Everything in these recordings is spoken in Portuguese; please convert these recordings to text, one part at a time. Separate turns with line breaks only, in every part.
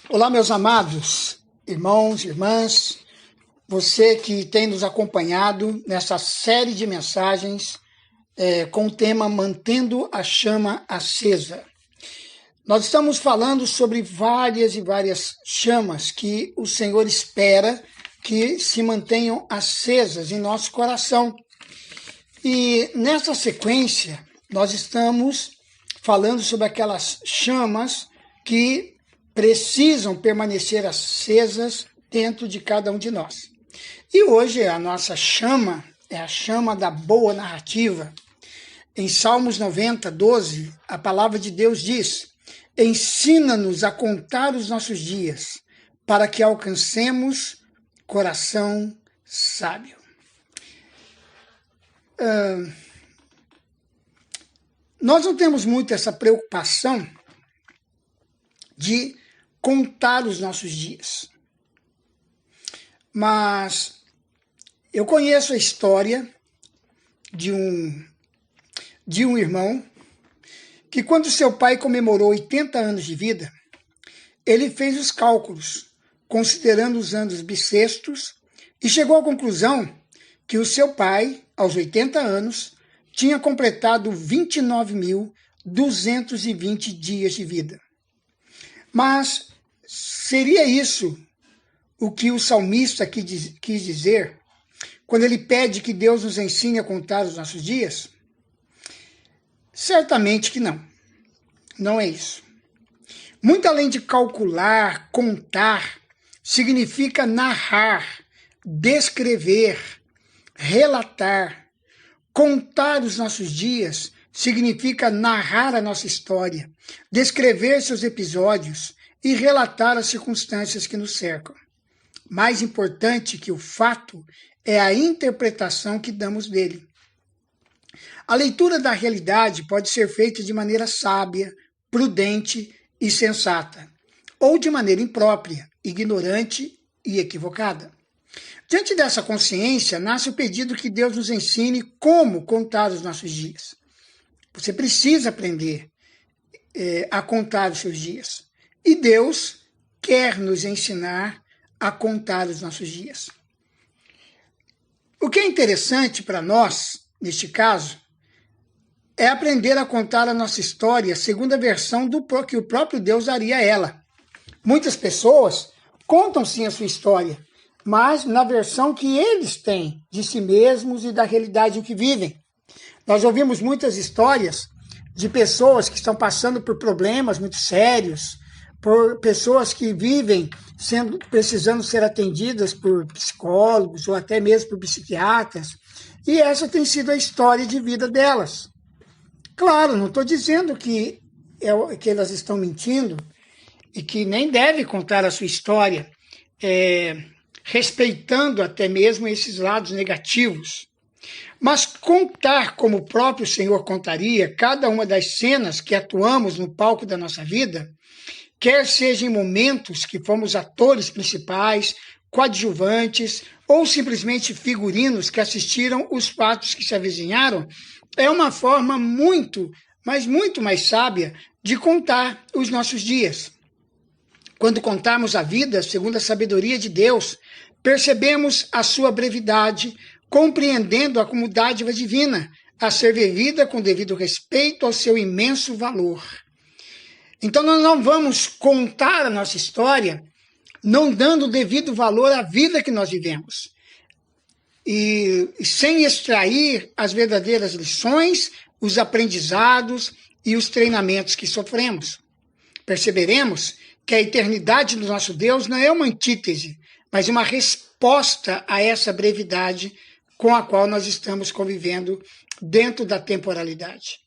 Olá, meus amados irmãos, irmãs, você que tem nos acompanhado nessa série de mensagens com o tema Mantendo a Chama Acesa. Nós estamos falando sobre várias e várias chamas que o Senhor espera que se mantenham acesas em nosso coração. E nessa sequência, nós estamos falando sobre aquelas chamas que precisam permanecer acesas dentro de cada um de nós. E hoje a nossa chama é a chama da boa narrativa. Em Salmos 90, 12, a palavra de Deus diz: ensina-nos a contar os nossos dias, para que alcancemos coração sábio. Nós não temos muito essa preocupação de contar os nossos dias. Mas eu conheço a história de um irmão que, quando seu pai comemorou 80 anos de vida, ele fez os cálculos, considerando os anos bissextos, e chegou à conclusão que o seu pai, aos 80 anos, tinha completado 29.220 dias de vida. Mas seria isso o que o salmista quis dizer quando ele pede que Deus nos ensine a contar os nossos dias? Certamente que não. Não é isso. Muito além de calcular, contar, significa narrar, descrever, relatar. Contar os nossos dias significa narrar a nossa história, descrever seus episódios e relatar as circunstâncias que nos cercam. Mais importante que o fato é a interpretação que damos dele. A leitura da realidade pode ser feita de maneira sábia, prudente e sensata, ou de maneira imprópria, ignorante e equivocada. Diante dessa consciência, nasce o pedido que Deus nos ensine como contar os nossos dias. Você precisa aprender a contar os seus dias. E Deus quer nos ensinar a contar os nossos dias. O que é interessante para nós, neste caso, é aprender a contar a nossa história segundo a versão que o próprio Deus daria a ela. Muitas pessoas contam sim a sua história, mas na versão que eles têm de si mesmos e da realidade em que vivem. Nós ouvimos muitas histórias de pessoas que estão passando por problemas muito sérios, por pessoas que vivem precisando ser atendidas por psicólogos ou até mesmo por psiquiatras, e essa tem sido a história de vida delas. Claro, não estou dizendo que elas estão mentindo e que nem devem contar a sua história, respeitando até mesmo esses lados negativos. Mas contar como o próprio Senhor contaria cada uma das cenas que atuamos no palco da nossa vida, quer seja em momentos que fomos atores principais, coadjuvantes ou simplesmente figurinos que assistiram os fatos que se avizinharam, é uma forma muito, mas muito mais sábia de contar os nossos dias. Quando contarmos a vida segundo a sabedoria de Deus, percebemos a sua brevidade, compreendendo-a como dádiva divina, a ser vivida com devido respeito ao seu imenso valor. Então nós não vamos contar a nossa história não dando o devido valor à vida que nós vivemos, e sem extrair as verdadeiras lições, os aprendizados e os treinamentos que sofremos. Perceberemos que a eternidade do nosso Deus não é uma antítese, mas uma resposta a essa brevidade com a qual nós estamos convivendo dentro da temporalidade.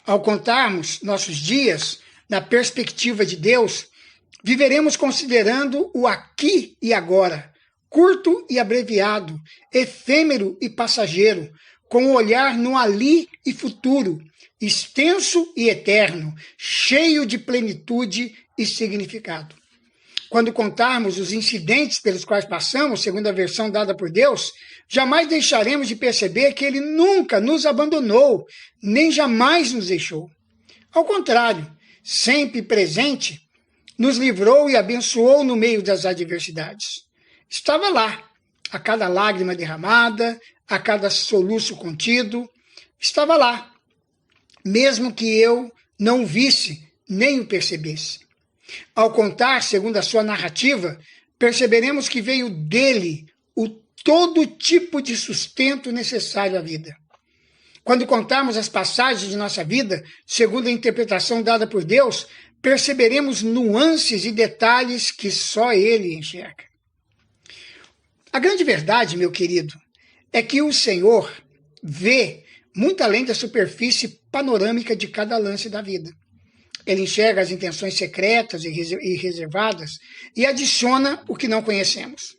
Ao contarmos nossos dias na perspectiva de Deus, viveremos considerando o aqui e agora, curto e abreviado, efêmero e passageiro, com o olhar no ali e futuro, extenso e eterno, cheio de plenitude e significado. Quando contarmos os incidentes pelos quais passamos, segundo a versão dada por Deus, jamais deixaremos de perceber que Ele nunca nos abandonou, nem jamais nos deixou. Ao contrário, sempre presente, nos livrou e abençoou no meio das adversidades. Estava lá, a cada lágrima derramada, a cada soluço contido, estava lá, mesmo que eu não o visse nem o percebesse. Ao contar, segundo a sua narrativa, perceberemos que veio dele o todo tipo de sustento necessário à vida. Quando contarmos as passagens de nossa vida, segundo a interpretação dada por Deus, perceberemos nuances e detalhes que só Ele enxerga. A grande verdade, meu querido, é que o Senhor vê muito além da superfície panorâmica de cada lance da vida. Ele enxerga as intenções secretas e reservadas e adiciona o que não conhecemos.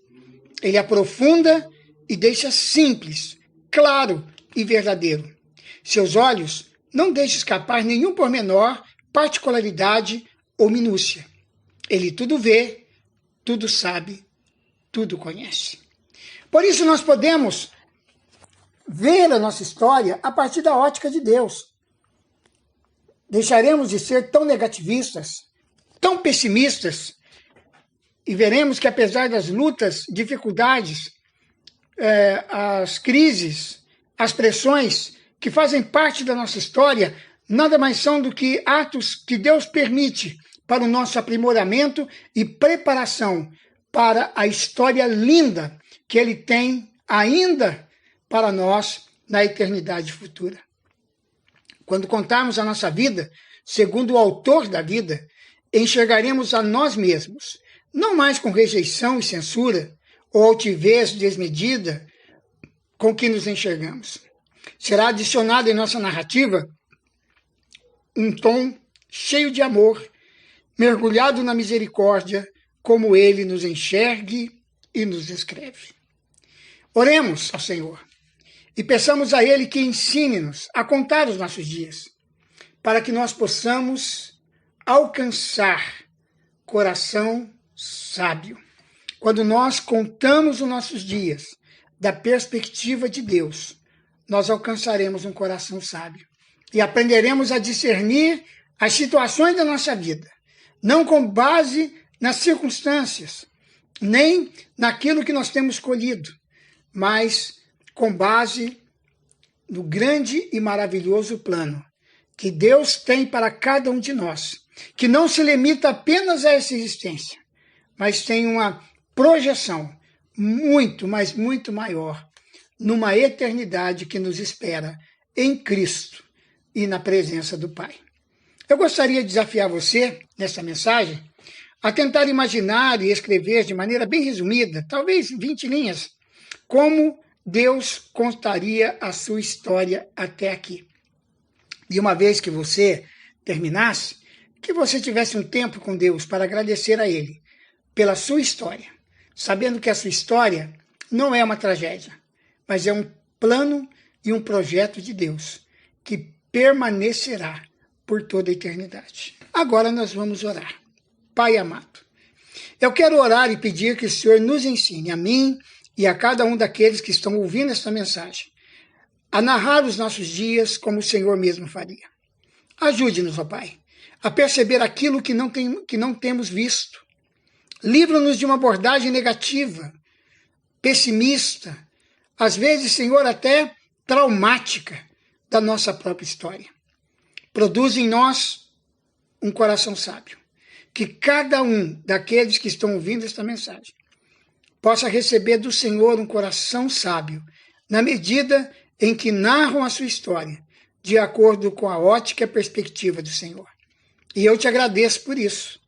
Ele aprofunda e deixa simples, claro e verdadeiro. Seus olhos não deixam escapar nenhum pormenor, particularidade ou minúcia. Ele tudo vê, tudo sabe, tudo conhece. Por isso nós podemos ver a nossa história a partir da ótica de Deus. Deixaremos de ser tão negativistas, tão pessimistas, e veremos que apesar das lutas, dificuldades, as crises, as pressões que fazem parte da nossa história, nada mais são do que atos que Deus permite para o nosso aprimoramento e preparação para a história linda que Ele tem ainda para nós na eternidade futura. Quando contarmos a nossa vida, segundo o autor da vida, enxergaremos a nós mesmos, não mais com rejeição e censura, ou altivez desmedida com que nos enxergamos. Será adicionado em nossa narrativa um tom cheio de amor, mergulhado na misericórdia, como Ele nos enxergue e nos descreve. Oremos ao Senhor e peçamos a Ele que ensine-nos a contar os nossos dias, para que nós possamos alcançar coração sábio. Quando nós contamos os nossos dias da perspectiva de Deus, nós alcançaremos um coração sábio e aprenderemos a discernir as situações da nossa vida, não com base nas circunstâncias, nem naquilo que nós temos escolhido, mas com base no grande e maravilhoso plano que Deus tem para cada um de nós, que não se limita apenas a essa existência, mas tem uma projeção muito, mas muito maior numa eternidade que nos espera em Cristo e na presença do Pai. Eu gostaria de desafiar você, nessa mensagem, a tentar imaginar e escrever de maneira bem resumida, talvez 20 linhas, como Deus contaria a sua história até aqui. E uma vez que você terminasse, que você tivesse um tempo com Deus para agradecer a Ele pela sua história, sabendo que a sua história não é uma tragédia, mas é um plano e um projeto de Deus que permanecerá por toda a eternidade. Agora nós vamos orar. Pai amado, eu quero orar e pedir que o Senhor nos ensine, a mim e a cada um daqueles que estão ouvindo esta mensagem, a narrar os nossos dias como o Senhor mesmo faria. Ajude-nos, ó Pai, a perceber aquilo que não temos visto. Livra-nos de uma abordagem negativa, pessimista, às vezes, Senhor, até traumática da nossa própria história. Produz em nós um coração sábio, que cada um daqueles que estão ouvindo esta mensagem possa receber do Senhor um coração sábio, na medida em que narram a sua história, de acordo com a ótica e a perspectiva do Senhor. E eu te agradeço por isso,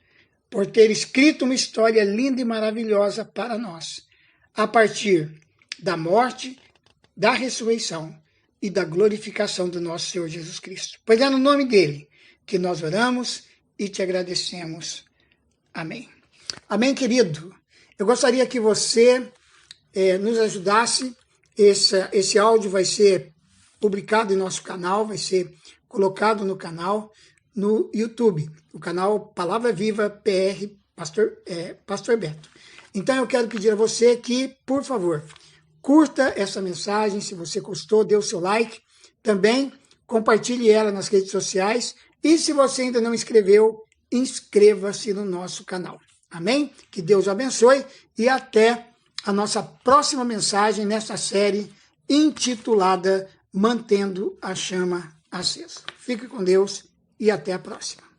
por ter escrito uma história linda e maravilhosa para nós, a partir da morte, da ressurreição e da glorificação do nosso Senhor Jesus Cristo. Pois é no nome dele que nós oramos e te agradecemos. Amém. Amém, querido. Eu gostaria que você nos ajudasse. Esse áudio vai ser publicado em nosso canal, vai ser colocado no canal no YouTube, o canal Palavra Viva PR Pastor Beto. Então eu quero pedir a você que, por favor, curta essa mensagem, se você gostou, dê o seu like, também compartilhe ela nas redes sociais e se você ainda não inscreveu, inscreva-se no nosso canal. Amém? Que Deus abençoe e até a nossa próxima mensagem nessa série intitulada Mantendo a Chama Acesa. Fique com Deus e até a próxima.